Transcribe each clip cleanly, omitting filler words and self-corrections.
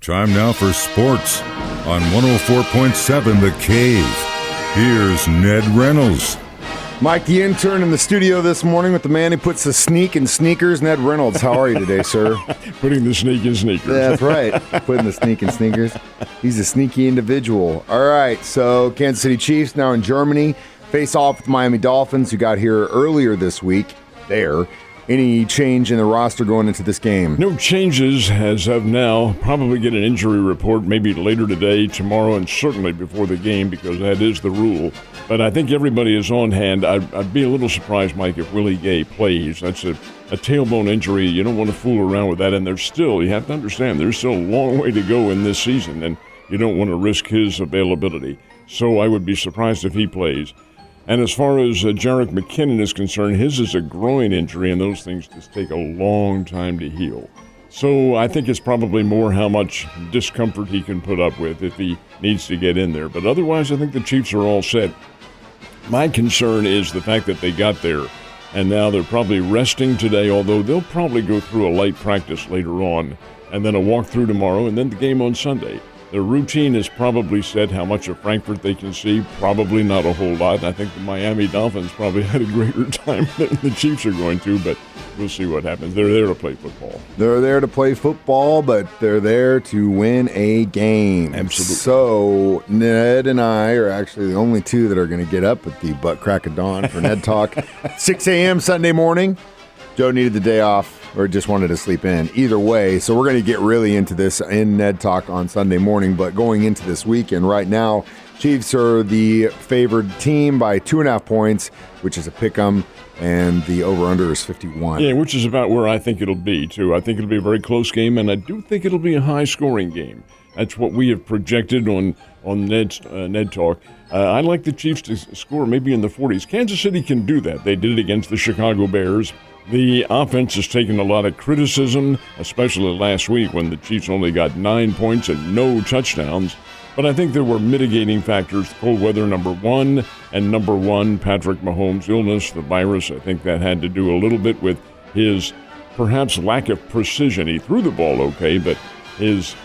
Time now for sports on 104.7 The Cave. Here's Ned Reynolds. Mike, the intern in the studio this morning with the man who puts the sneak in sneakers, Ned Reynolds. How are you today, sir? Putting the sneak in sneakers. That's right. Putting the sneak in sneakers. He's a sneaky individual. All right, so Kansas City Chiefs now in Germany face off with the Miami Dolphins, who got here earlier this week there. Any change in the roster going into this game? No changes as of now. Probably get an injury report maybe later today, tomorrow, and certainly before the game because that is the rule. But I think everybody is on hand. I'd be a little surprised, Mike, if Willie Gay plays. That's a tailbone injury. You don't want to fool around with that. And there's still, you have to understand, there's still a long way to go in this season, and you don't want to risk his availability. So I would be surprised if he plays. And as far as Jerick McKinnon is concerned, his is a groin injury, and those things just take a long time to heal. So I think it's probably more how much discomfort he can put up with if he needs to get in there. But otherwise, I think the Chiefs are all set. My concern is the fact that they got there, and now they're probably resting today, although they'll probably go through a light practice later on, and then a walkthrough tomorrow, and then the game on Sunday. Their routine is probably set how much of Frankfurt they can see, probably not a whole lot. I think the Miami Dolphins probably had a greater time than the Chiefs are going to, but we'll see what happens. They're there to play football. They're there to play football, but they're there to win a game. Absolutely. So Ned and I are actually the only two that are going to get up at the butt crack of dawn for Ned Talk. 6 a.m. Sunday morning. Joe needed the day off or just wanted to sleep in. Either way, so we're going to get really into this in Ned Talk on Sunday morning. But going into this weekend right now, Chiefs are the favored team by 2.5 points, which is a pick-em, and the over-under is 51. Yeah, which is about where I think it'll be, too. I think it'll be a very close game, and I do think it'll be a high-scoring game. That's what we have projected on Ned Talk. I like the Chiefs to score maybe in the 40s. Kansas City can do that. They did it against the Chicago Bears. The offense has taken a lot of criticism, especially last week when the Chiefs only got 9 points and no touchdowns. But I think there were mitigating factors. Cold weather, number one, and number one, Patrick Mahomes' illness, the virus. I think that had to do a little bit with his perhaps lack of precision. He threw the ball okay, but his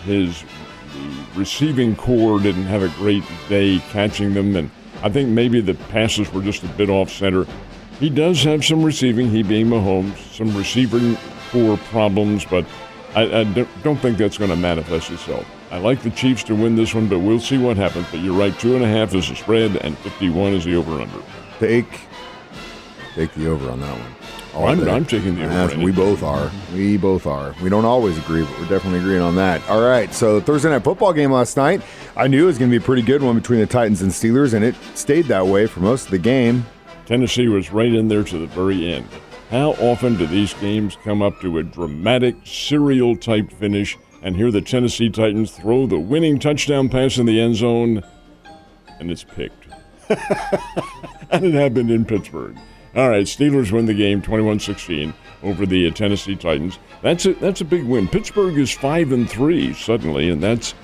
receiving core didn't have a great day catching them. And I think maybe the passes were just a bit off center. He does have some receiving, he being Mahomes, some receiving core problems, but I don't think that's going to manifest itself. I like the Chiefs to win this one, but we'll see what happens. But you're right, 2.5 is the spread, and 51 is the over-under. Take the over on that one. I'm taking the over. We both are. We don't always agree, but we're definitely agreeing on that. All right, so Thursday night football game last night. I knew it was going to be a pretty good one between the Titans and Steelers, and it stayed that way for most of the game. Tennessee was right in there to the very end. How often do these games come up to a dramatic, serial-type finish, and here the Tennessee Titans throw the winning touchdown pass in the end zone, and it's picked. And it happened in Pittsburgh. All right, Steelers win the game 21-16 over the Tennessee Titans. That's a big win. Pittsburgh is 5-3 suddenly, and that's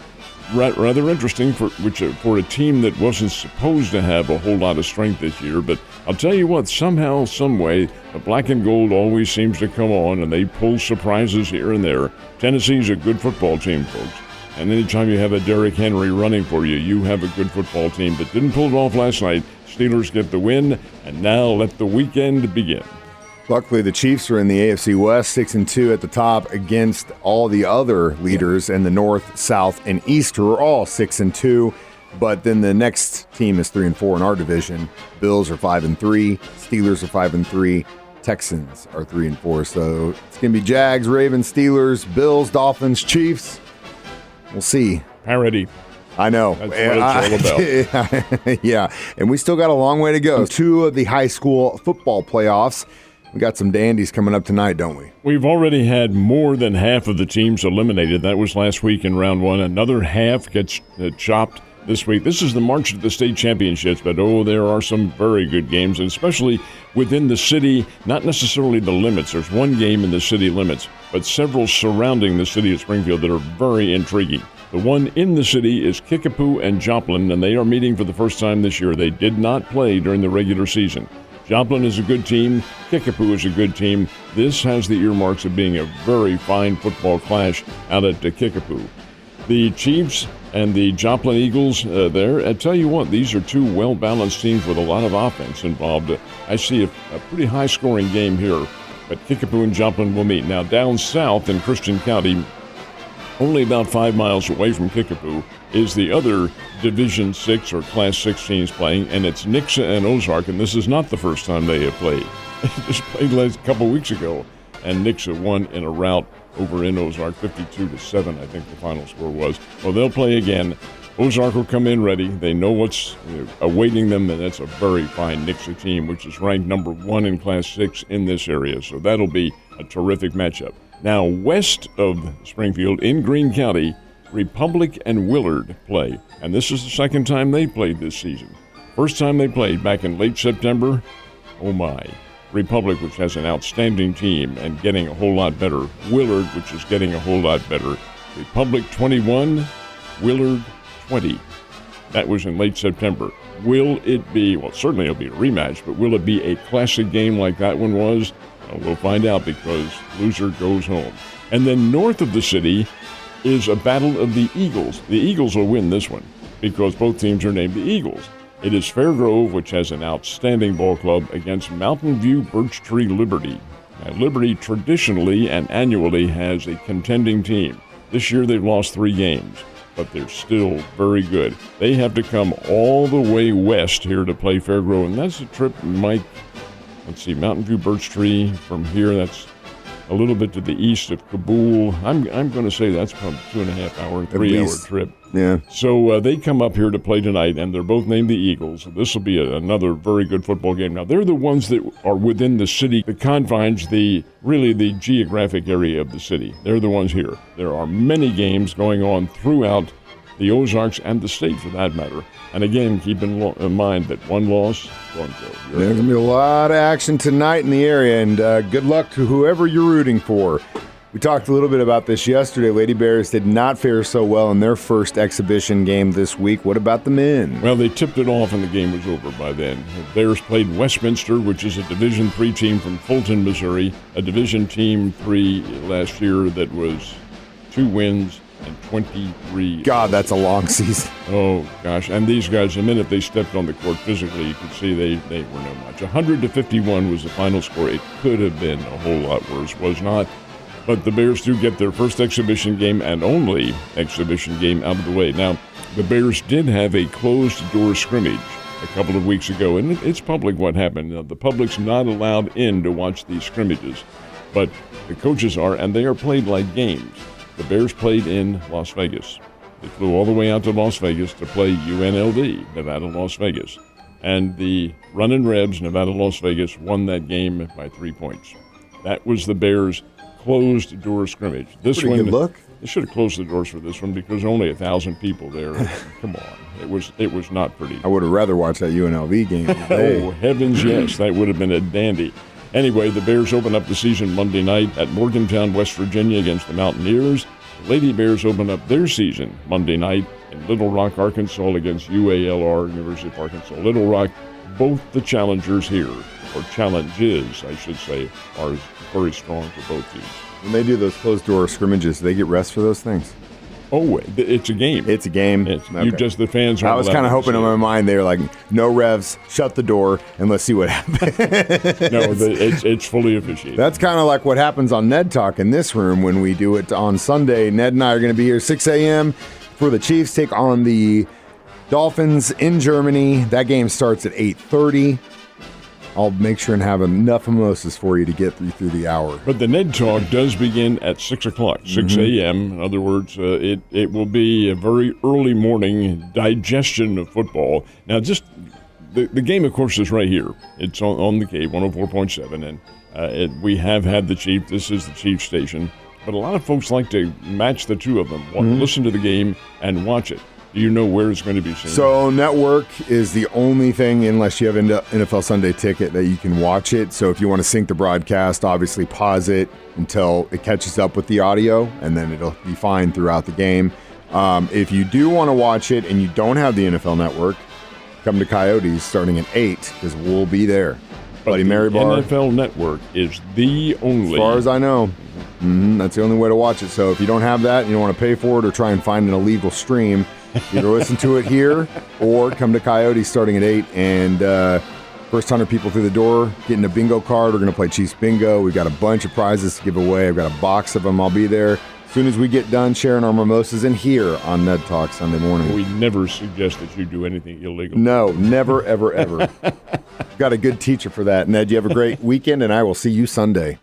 rather interesting for a team that wasn't supposed to have a whole lot of strength this year. But I'll tell you what, somehow, some way, the black and gold always seems to come on, and they pull surprises here and there. Tennessee's a good football team, folks. And anytime you have a Derrick Henry running for you, you have a good football team. But didn't pull it off last night. Steelers get the win, and now let the weekend begin. Luckily, the Chiefs are in the AFC West, 6-2 at the top against all the other leaders in the North, South, and East, who are all 6-2. But then the next team is 3-4 in our division. Bills are 5-3. Steelers are 5-3. Texans are 3-4. So it's going to be Jags, Ravens, Steelers, Bills, Dolphins, Chiefs. We'll see. Parity. I know. That's what it's all about. Yeah, and we still got a long way to go. 2 of the high school football playoffs. We got some dandies coming up tonight, don't we? We've already had more than half of the teams eliminated. That was last week in round 1. Another half gets chopped this week. This is the march to the state championships, but there are some very good games, and especially within the city, not necessarily the limits. There's one game in the city limits, but several surrounding the city of Springfield that are very intriguing. The one in the city is Kickapoo and Joplin, and they are meeting for the first time this year. They did not play during the regular season. Joplin is a good team. Kickapoo is a good team. This has the earmarks of being a very fine football clash out at Kickapoo. The Chiefs and the Joplin Eagles there. I tell you what, these are two well-balanced teams with a lot of offense involved. I see a pretty high-scoring game here, but Kickapoo and Joplin will meet. Now, down south in Christian County, only about 5 miles away from Kickapoo, is the other Division 6 or Class 6 teams playing, and it's Nixa and Ozark, and this is not the first time they have played. They just played a couple weeks ago, and Nixa won in a rout over in Ozark, 52-7, I think the final score was. Well, they'll play again. Ozark will come in ready. They know what's awaiting them, and that's a very fine Nixa team, which is ranked number 1 in Class 6 in this area. So that'll be a terrific matchup. Now, west of Springfield in Greene County, Republic and Willard play. And this is the second time they played this season. First time they played back in late September, oh my. Republic, which has an outstanding team and getting a whole lot better. Willard, which is getting a whole lot better. Republic 21, Willard 20. That was in late September. Will it be, well, certainly it'll be a rematch, but will it be a classic game like that one was? Well, we'll find out because loser goes home. And then north of the city is a battle of the Eagles. The Eagles will win this one because both teams are named the Eagles. It is Fairgrove, which has an outstanding ball club, against Mountain View Birch Tree Liberty. Now, Liberty traditionally and annually has a contending team. This year they've lost 3 games, but they're still very good. They have to come all the way west here to play Fairgrove, and that's a trip, Mike. Let's see, Mountain View Birch Tree from here, that's a little bit to the east of Kabul. I'm going to say that's probably 2.5 hour, 3 hour trip. Yeah. So they come up here to play tonight, and they're both named the Eagles. So this will be another very good football game. Now, they're the ones that are within the city, the confines, the geographic area of the city. They're the ones here. There are many games going on throughout the Ozarks and the state, for that matter. And again, keep in mind that one loss, one go. There's going to be a lot of action tonight in the area, and good luck to whoever you're rooting for. We talked a little bit about this yesterday. Lady Bears did not fare so well in their first exhibition game this week. What about the men? Well, they tipped it off and the game was over by then. The Bears played Westminster, which is a Division III team from Fulton, Missouri, a Division Team 3 last year that was 2 wins and 23. God, that's a long season. Oh, gosh. And these guys, the minute they stepped on the court physically, you could see they were no match. 100-51 was the final score. It could have been a whole lot worse, was not. But the Bears do get their first exhibition game and only exhibition game out of the way. Now, the Bears did have a closed-door scrimmage a couple of weeks ago, and it's public what happened. Now, the public's not allowed in to watch these scrimmages, but the coaches are, and they are played like games. The Bears played in Las Vegas. They flew all the way out to Las Vegas to play UNLV, Nevada-Las Vegas. And the Runnin' Rebs, Nevada-Las Vegas, won that game by 3 points. That was the Bears' closed-door scrimmage. This Pretty one, good look. They should have closed the doors for this one because only 1,000 people there. Come on, it was not pretty. I would have rather watched that UNLV game today. Oh, heavens, yes, that would have been a dandy. Anyway, the Bears open up the season Monday night at Morgantown, West Virginia against the Mountaineers. The Lady Bears open up their season Monday night in Little Rock, Arkansas against UALR, University of Arkansas. Little Rock, both the challengers here, or challenges, I should say, are very strong for both teams. When they do those closed-door scrimmages, do they get rest for those things? Oh, it's a game. It's a game. You just, the fans are. I was kind of hoping in my mind they were like, no revs, shut the door, and let's see what happens. No, it's fully officiated. That's kind of like what happens on Ned Talk in this room when we do it on Sunday. Ned and I are going to be here 6 a.m. for the Chiefs take on the Dolphins in Germany. That game starts at 8:30. I'll make sure and have enough mimosas for you to get through the hour. But the Ned Talk does begin at 6 o'clock, 6 a.m. In other words, it will be a very early morning digestion of football. Now, just the game, of course, is right here. It's on the Cave, 104.7, and we have had the Chief. This is the Chief station. But a lot of folks like to match the two of them, listen to the game and watch it. Do you know where it's going to be seen? So network is the only thing, unless you have an NFL Sunday ticket, that you can watch it. So if you want to sync the broadcast, obviously pause it until it catches up with the audio, and then it'll be fine throughout the game. If you do want to watch it and you don't have the NFL network, come to Coyotes starting at 8 because we'll be there. But Bloody the Mary Bar. NFL network is the only. As far as I know. That's the only way to watch it. So if you don't have that and you don't want to pay for it or try and find an illegal stream, either listen to it here or come to Coyote starting at 8. And first 100 people through the door getting a bingo card. We're going to play Chiefs Bingo. We've got a bunch of prizes to give away. I've got a box of them. I'll be there as soon as we get done sharing our mimosas in here on Ned Talk Sunday morning. We never suggest that you do anything illegal. No, never, ever, ever. Got a good teacher for that. Ned, you have a great weekend, and I will see you Sunday.